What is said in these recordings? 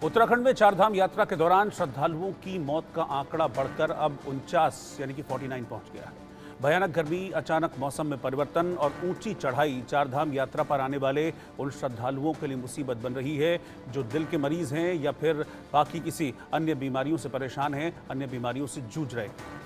उत्तराखंड में चारधाम यात्रा के दौरान श्रद्धालुओं की मौत का आंकड़ा बढ़कर अब 49 यानी कि 49 पहुंच गया है। भयानक गर्मी, अचानक मौसम में परिवर्तन और ऊंची चढ़ाई चारधाम यात्रा पर आने वाले उन श्रद्धालुओं के लिए मुसीबत बन रही है जो दिल के मरीज हैं या फिर बाकी किसी अन्य बीमारियों से परेशान हैं, अन्य बीमारियों से जूझ रहे हैं।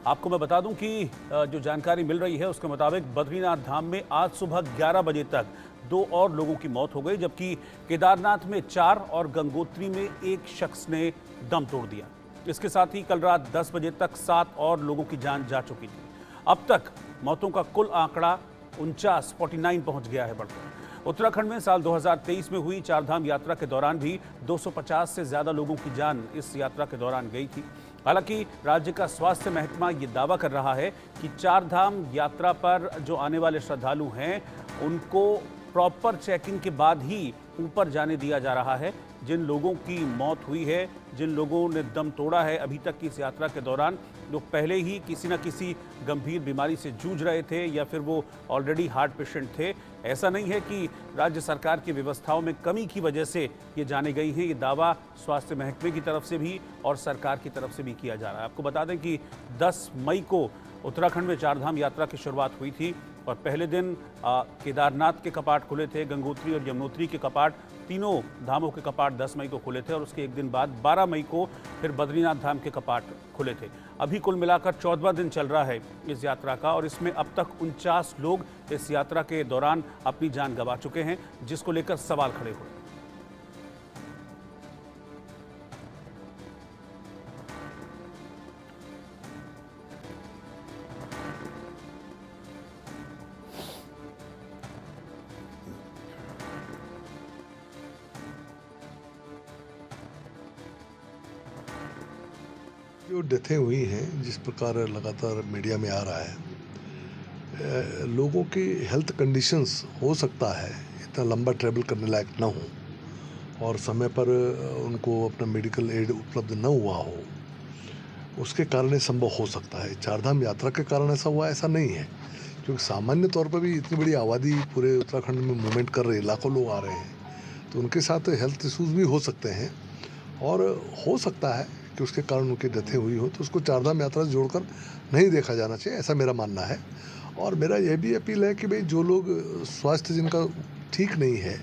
आपको मैं बता दूं कि जो जानकारी मिल रही है उसके मुताबिक बद्रीनाथ धाम में आज सुबह 11 बजे तक 2 और लोगों की मौत हो गई, जबकि केदारनाथ में 4 और गंगोत्री में 1 शख्स ने दम तोड़ दिया। इसके साथ ही कल रात 10 बजे तक 7 और लोगों की जान जा चुकी थी। अब तक मौतों का कुल आंकड़ा 49 पहुंच गया है बढ़कर। उत्तराखंड में साल 2023 में हुई चारधाम यात्रा के दौरान भी 250 से ज्यादा लोगों की जान इस यात्रा के दौरान गई थी। हालांकि राज्य का स्वास्थ्य महकमा ये दावा कर रहा है कि चारधाम यात्रा पर जो आने वाले श्रद्धालु हैं उनको प्रॉपर चेकिंग के बाद ही ऊपर जाने दिया जा रहा है। जिन लोगों की मौत हुई है, जिन लोगों ने दम तोड़ा है अभी तक की इस यात्रा के दौरान, लोग पहले ही किसी न किसी गंभीर बीमारी से जूझ रहे थे या फिर वो ऑलरेडी हार्ट पेशेंट थे। ऐसा नहीं है कि राज्य सरकार की व्यवस्थाओं में कमी की वजह से ये जाने गई हैं। ये दावा स्वास्थ्य महकमे की तरफ से भी और सरकार की तरफ से भी किया जा रहा है। आपको बता दें कि 10 मई को उत्तराखंड में चारधाम यात्रा की शुरुआत हुई थी और पहले दिन केदारनाथ के कपाट खुले थे, गंगोत्री और यमुनोत्री के कपाट, तीनों धामों के कपाट 10 मई को खुले थे और उसके एक दिन बाद 12 मई को फिर बद्रीनाथ धाम के कपाट खुले थे। अभी कुल मिलाकर 14वां दिन चल रहा है इस यात्रा का और इसमें अब तक 49 लोग इस यात्रा के दौरान अपनी जान गंवा चुके हैं, जिसको लेकर सवाल खड़े हुए। जो डेथें हुई हैं, जिस प्रकार लगातार मीडिया में आ रहा है, लोगों की हेल्थ कंडीशंस हो सकता है इतना लंबा ट्रैवल करने लायक ना हो और समय पर उनको अपना मेडिकल एड उपलब्ध न हुआ हो, उसके कारण ये संभव हो सकता है। चारधाम यात्रा के कारण ऐसा हुआ ऐसा नहीं है, क्योंकि सामान्य तौर पर भी इतनी बड़ी आबादी पूरे उत्तराखंड में मूवमेंट कर रही है, लाखों लोग आ रहे हैं, तो उनके साथ हेल्थ इशूज़ भी हो सकते हैं और हो सकता है कि उसके कारण उनकी डेथें हुई हो, तो उसको चारधाम यात्रा से जोड़कर नहीं देखा जाना चाहिए, ऐसा मेरा मानना है। और मेरा यह भी अपील है कि भाई जो लोग स्वास्थ्य जिनका ठीक नहीं है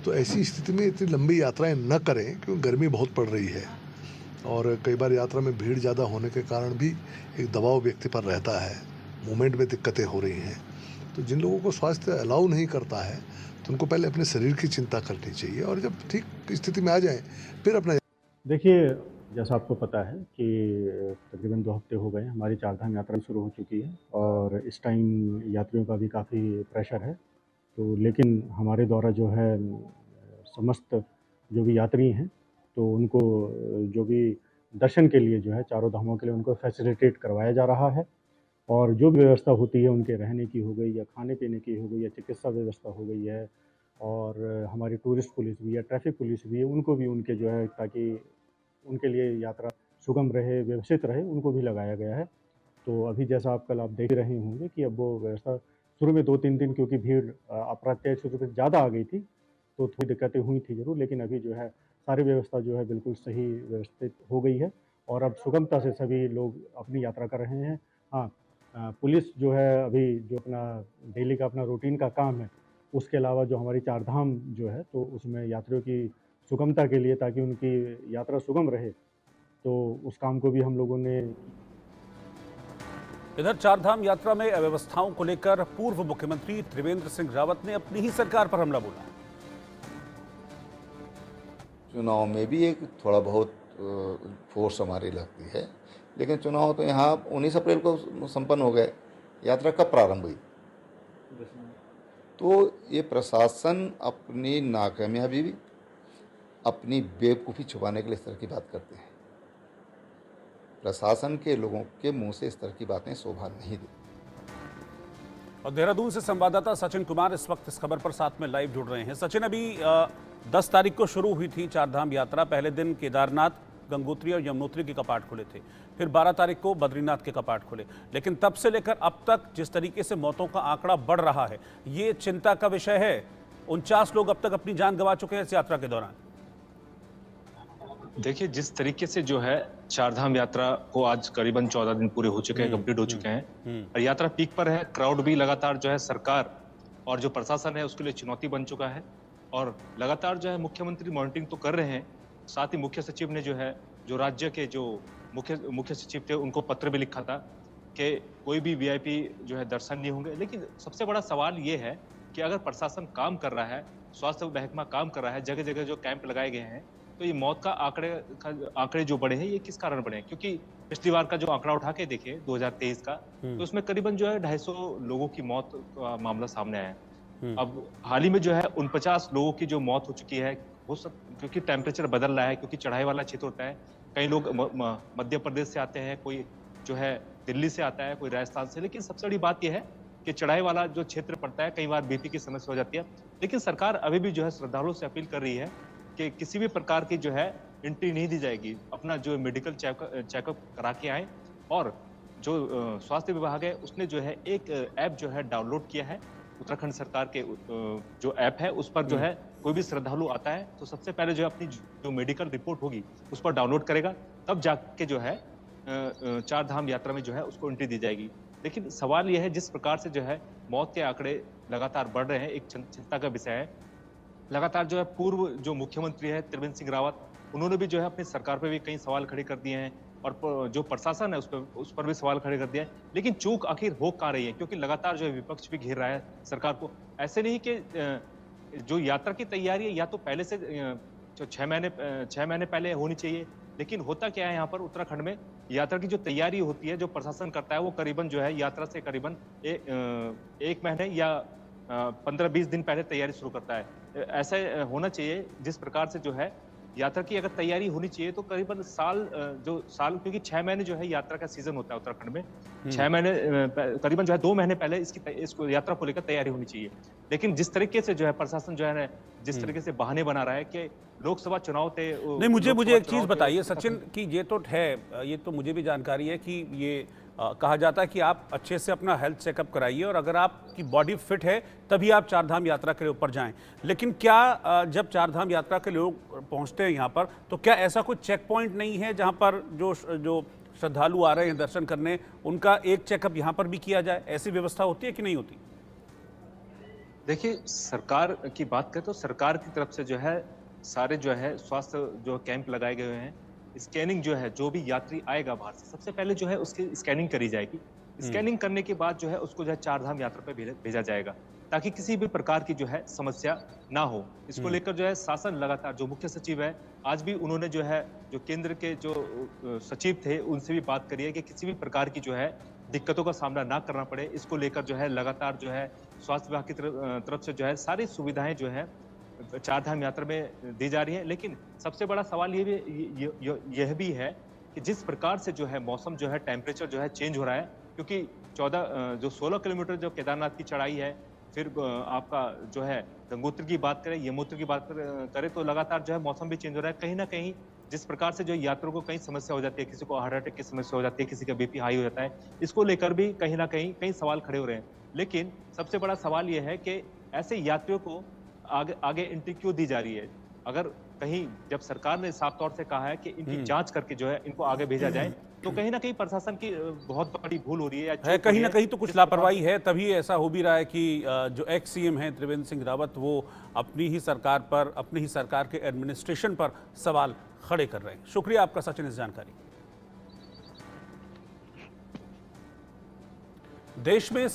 तो ऐसी स्थिति में इतनी लंबी यात्राएं न करें, क्योंकि गर्मी बहुत पड़ रही है और कई बार यात्रा में भीड़ ज़्यादा होने के कारण भी एक दबाव व्यक्ति पर रहता है, मूवमेंट में दिक्कतें हो रही हैं। तो जिन लोगों को स्वास्थ्य अलाउ नहीं करता है तो उनको पहले अपने शरीर की चिंता करनी चाहिए और जब ठीक स्थिति में आ जाएँ फिर अपना। देखिए, जैसा आपको पता है कि तकरीबन 2 हफ्ते हो गए हमारी चारधाम यात्रा शुरू हो चुकी है और इस टाइम यात्रियों का भी काफ़ी प्रेशर है। तो लेकिन हमारे द्वारा जो है समस्त जो भी यात्री हैं तो उनको जो भी दर्शन के लिए जो है चारों धामों के लिए उनको फैसिलिटेट करवाया जा रहा है और जो भी व्यवस्था होती है उनके रहने की हो गई या खाने पीने की हो गई या चिकित्सा व्यवस्था हो गई है और हमारी टूरिस्ट पुलिस भी है, ट्रैफिक पुलिस भी है, उनको भी उनके जो है ताकि उनके लिए यात्रा सुगम रहे, व्यवस्थित रहे, उनको भी लगाया गया है। तो अभी जैसा आप कल देख रहे होंगे कि अब वो व्यवस्था शुरू में 2-3 दिन क्योंकि भीड़ अप्रत्याशित रूप से ज़्यादा आ गई थी, तो थोड़ी दिक्कतें हुई थी ज़रूर, लेकिन अभी जो है सारी व्यवस्था जो है बिल्कुल सही व्यवस्थित हो गई है और अब सुगमता से सभी लोग अपनी यात्रा कर रहे हैं। हाँ, पुलिस जो है अभी जो अपना डेली का अपना रूटीन का काम है, उसके अलावा जो हमारी चारधाम जो है तो उसमें यात्रियों की सुगमता के लिए ताकि उनकी यात्रा सुगम रहे, तो उस काम को भी हम लोगों ने। इधर चारधाम यात्रा में अव्यवस्थाओं को लेकर पूर्व मुख्यमंत्री त्रिवेंद्र सिंह रावत ने अपनी ही सरकार पर हमला बोला। चुनाव में भी एक थोड़ा बहुत फोर्स हमारी लगती है, लेकिन चुनाव तो यहाँ 19 अप्रैल को संपन्न हो गए। यात्रा कब प्रारंभ हुई? तो ये प्रशासन अपनी नाकामयाबी भी, अपनी बेवकूफ़ी छुपाने के लिए इस तरह की बात करते हैं। प्रशासन के लोगों के मुंह से इस तरह की बातें शोभा नहीं देती। और देहरादून से संवाददाता सचिन कुमार इस वक्त इस खबर पर साथ में लाइव जुड़ रहे हैं। सचिन, अभी 10 तारीख को शुरू हुई थी चारधाम यात्रा। पहले दिन केदारनाथ, गंगोत्री और यमुनोत्री के कपाट खुले थे, फिर 12 तारीख को बद्रीनाथ के कपाट खुले, लेकिन तब से लेकर अब तक जिस तरीके से मौतों का आंकड़ा बढ़ रहा है, ये चिंता का विषय है। 49 लोग अब तक अपनी जान गंवा चुके हैं इस यात्रा के दौरान। देखिए, जिस तरीके से जो है चारधाम यात्रा को आज करीबन 14 दिन पूरे हो चुके हैं, कंप्लीट हो चुके हैं और यात्रा पीक पर है। क्राउड भी लगातार जो है सरकार और जो प्रशासन है उसके लिए चुनौती बन चुका है और लगातार जो है मुख्यमंत्री मॉनिटरिंग तो कर रहे हैं। साथ ही मुख्य सचिव ने जो है, जो राज्य के जो मुख्य सचिव थे उनको पत्र भी लिखा था कि कोई भी वीआईपी जो है दर्शन नहीं होंगे। लेकिन सबसे बड़ा सवाल ये है कि अगर प्रशासन काम कर रहा है, स्वास्थ्य महकमा काम कर रहा है, जगह-जगह जो कैंप लगाए गए हैं, तो ये मौत का आंकड़े जो बढ़े हैं, ये किस कारण बढ़े हैं? क्योंकि पिछली बार का जो आंकड़ा उठा के देखें 2023 का, तो उसमें करीबन जो है 250 लोगों की मौत का मामला सामने आया है। अब हाल ही में जो है 49 लोगों की जो मौत हो चुकी है, क्योंकि टेम्परेचर बदल रहा है, क्योंकि चढ़ाई वाला क्षेत्र होता है। कई लोग मध्य प्रदेश से आते हैं, कोई जो है दिल्ली से आता है, कोई राजस्थान से। लेकिन सबसे बड़ी बात यह है कि चढ़ाई वाला जो क्षेत्र पड़ता है, कई बार बीपी की समस्या हो जाती है। लेकिन सरकार अभी भी जो है श्रद्धालुओं से अपील कर रही है कि किसी भी प्रकार की जो है एंट्री नहीं दी जाएगी। अपना जो मेडिकल चेकअप करा के आए और जो स्वास्थ्य विभाग है उसने जो है एक ऐप जो है डाउनलोड किया है। उत्तराखंड सरकार के जो ऐप है उस पर जो है कोई भी श्रद्धालु आता है तो सबसे पहले जो है अपनी जो मेडिकल रिपोर्ट होगी उस पर डाउनलोड करेगा, तब जाके जो है चार धाम यात्रा में जो है उसको एंट्री दी जाएगी। लेकिन सवाल यह है, जिस प्रकार से जो है मौत के आंकड़े लगातार बढ़ रहे हैं, एक चिंता का विषय है। लगातार जो है पूर्व जो मुख्यमंत्री है त्रिवेंद्र सिंह रावत, उन्होंने भी जो है अपनी सरकार पे भी कई सवाल खड़े कर दिए हैं और जो प्रशासन है उस पर भी सवाल खड़े कर दिया है। लेकिन चूक आखिर हो कहाँ रही है? क्योंकि लगातार जो है विपक्ष भी घेर रहा है सरकार को। ऐसे नहीं कि जो यात्रा की तैयारी है या तो पहले से जो 6 महीने पहले होनी चाहिए। लेकिन होता क्या है यहाँ पर उत्तराखंड में, यात्रा की जो तैयारी होती है, जो प्रशासन करता है, वो करीबन जो है यात्रा से करीबन 1 महीने या 15-20 दिन पहले तैयारी शुरू करता है। ऐसा होना चाहिए जिस प्रकार से जो है यात्रा की अगर तैयारी होनी चाहिए तो करीबन साल क्योंकि 6 महीने जो है यात्रा का सीजन होता है उत्तराखंड में। 6 महीने करीबन जो है 2 महीने पहले इसको यात्रा को लेकर तैयारी होनी चाहिए। लेकिन जिस तरीके से जो है प्रशासन जो है ना, जिस तरीके से बहाने बना रहा है कि लोकसभा चुनाव थे। नहीं, मुझे एक चीज बताइए सचिन कि ये तो है, ये तो मुझे भी जानकारी है कि ये कहा जाता है कि आप अच्छे से अपना हेल्थ चेकअप कराइए और अगर आपकी बॉडी फिट है तभी आप चारधाम यात्रा के लिए ऊपर जाएं। लेकिन क्या जब चारधाम यात्रा के लोग पहुंचते हैं यहाँ पर तो क्या ऐसा कोई चेक पॉइंट नहीं है जहाँ पर जो श्रद्धालु आ रहे हैं दर्शन करने, उनका एक चेकअप यहाँ पर भी किया जाए? ऐसी व्यवस्था होती है कि नहीं होती? देखिए, सरकार की बात करें तो सरकार की तरफ से जो है सारे जो है स्वास्थ्य जो कैंप लगाए गए हैं, स्कैनिंग जो है, जो भी यात्री आएगा बाहर से सबसे पहले जो है उसकी स्कैनिंग करी जाएगी। स्कैनिंग करने के बाद जो है उसको जो है चारधाम यात्रा पे भेजा जाएगा ताकि किसी भी प्रकार की जो है समस्या ना हो। इसको लेकर जो है शासन लगातार, जो मुख्य सचिव है, आज भी उन्होंने जो है जो केंद्र के जो सचिव थे उनसे भी बात करी है कि किसी भी प्रकार की जो है दिक्कतों का सामना ना करना पड़े। इसको लेकर जो है लगातार जो है स्वास्थ्य विभाग की तरफ से जो है सारी सुविधाएं जो है चारधाम यात्रा में दी जा रही है। लेकिन सबसे बड़ा सवाल यह भी है कि जिस प्रकार से जो है मौसम जो है, टेम्परेचर जो है चेंज हो रहा है, क्योंकि 16 किलोमीटर जो केदारनाथ की चढ़ाई है, फिर आपका जो है गंगोत्री की बात करें, यमुनोत्री की बात करें तो लगातार जो है मौसम भी चेंज हो रहा है। कहीं ना कहीं जिस प्रकार से जो यात्रियों को कई समस्या हो जाती है, किसी को हार्ट अटैक की समस्या हो जाती है, किसी का बीपी हाई हो जाता है, इसको लेकर भी कहीं ना कहीं कई सवाल खड़े हो रहे हैं। लेकिन सबसे बड़ा सवाल यह है कि ऐसे यात्रियों को आगे एंट्री क्यों दी जा रही है? अगर कहीं जब सरकार ने साफ तौर से कहा है कि इनकी जांच करके जो है इनको आगे भेजा जाए, तो कहीं ना कहीं प्रशासन की बहुत बड़ी भूल हो रही है या कहीं ना कहीं तो कुछ लापरवाही है। तभी ऐसा हो भी रहा है कि जो एक्स सीएम हैं त्रिवेंद्र सिंह रावत, वो अपनी ही सरकार पर, अपनी ही सरकार के एडमिनिस्ट्रेशन पर सवाल खड़े कर रहे हैं। शुक्रिया आपका सचिन इस जानकारी। देश में